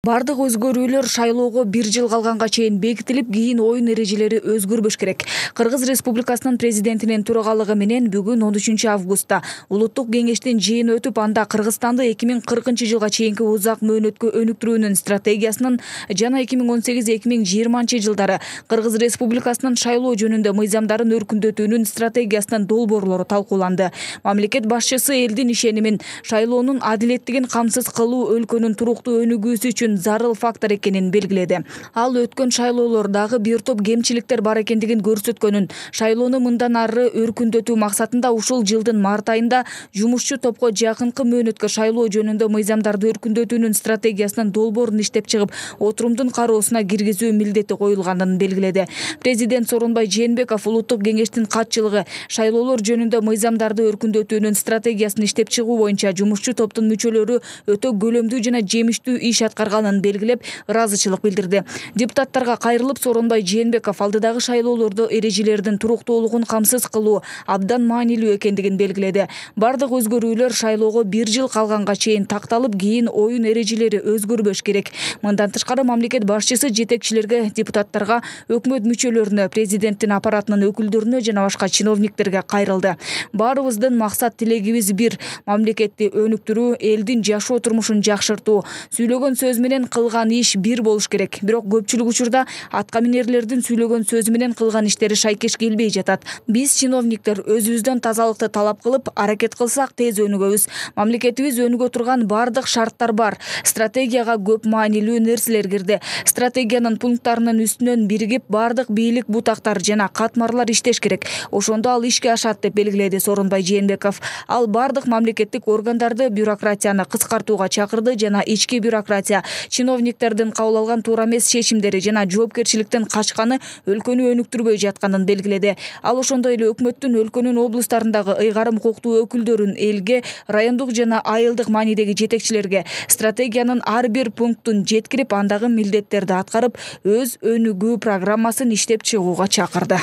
Бардык өзгөрүүлөр шайлоого 1 жыл калганга чейин бекитилип, кийин оюн эрежелери өзгөрбөш керек. Кыргыз Республикасынын президентинин төрагалыгы менен бүгүн 13 августта улуттук кеңештин жыйыны өтүп, анда Кыргызстанды 2040 жылга чейинки узак мөөнөткө өнүктүрүүнүн стратегиясынын жана 2018-2020 жылдары Кыргыз Республикасынын шайлоо жөнүндө мыйзамдарын өркүндөтүүнүн стратегиясынын долбоорлору талкууланды. Мамлекет башчысы элдин ишенимин шайлоонун адилеттигин камсыз кылуу өлкөнүн туруктуу өнүгүүсү үчүн зарыл фактор экенин белгиледи. Ал өткөн шайлоолордагы бир топ кемчиликтер бар экендигин көрсөткөнүн, шайлоону мындан ары өркүндөтүү максатында ушул жылдын март айында жумушчу топко жакынкы мөөнөткө шайлоо жөнүндө мыйзамдарды өркүндөтүүнүн стратегиясынын долбоорун иштеп чыгып, отурумдун кароосуна киргизүү милдети коюлганын белгиледи. Президент Сооронбай Жээнбеков улуттук кеңештин катчылыгы шайлоолор жөнүндө мыйзамдарды өркүндөтүүнүн стратегиясын иштеп чыгуу боюнча жумушчу топтун мүчөлөрү өтө көлөмдүү жана жемиштүү иш аткарганын белгилеп, ыраазычылык билдирди. Депутаттарга кайрылып, Сооронбай Жээнбеков алдыдагы шайлоолордо эрежелердин туруктуулугун камсыз кылуу абдан маанилүү экендигин белгиледи. Бардык өзгөрүүлөр шайлоого 1 жыл калганга чейин такталып, кийин оюн эрежелери өзгөрбөш керек. Мындан тышкары мамлекет башчысы жетекчилерге, депутаттарга, өкмөт мүчөлөрүнө, президенттин аппаратынын өкүлдөрүнө жана башка чиновниктерге кайрылды. Баарыбыздын максат тилегибиз бир: мамлекетти өнүктүрүү, элдин жашоо турмушун жакшыртуу. Сүйлөгөн сөз менен кылган иш бир болуш керек. Бирок көпчүлүк учурда атка минерлердин сүйлөгөн сөзү менен кылган иштери шайкеш келбей жатат. Биз чиновниктер өзүбүздөн тазалыкты талап кылып, аракет кылсак тез өнүгөбүз. Мамлекетибиз өнүгө турган бардык шарттар бар. Стратегияга көп маанилүү нерселер кирди. Стратегиянын пункттарынын үстүнөн биригип, бардык бийлик бутактар жана катмарлар иштеш керек. Ошондо ал ишке ашат, деп белгиледи Сооронбай Жээнбеков. Ал бардык мамлекеттик органдарды, бюрократияны кыскартууга чакырды жана ички бюрократия, чиновниктердин кабыл алган туура эмес чечимдери жана жоопкерчиликтен качканы өлкөнү өнүктүрбөй жатканын белгиледи. Ал ошондой эле өкмөттүн өлкөнүн облустарындагы ыйгарым укуктуу өкүлдөрүн элге, райондук жана айылдык маанидеги жетекчилерге стратегиянын ар бир пунктун жеткирип, андагы милдеттерди аткарып, өз өнүгүү программасын иштеп чыгууга чакырды.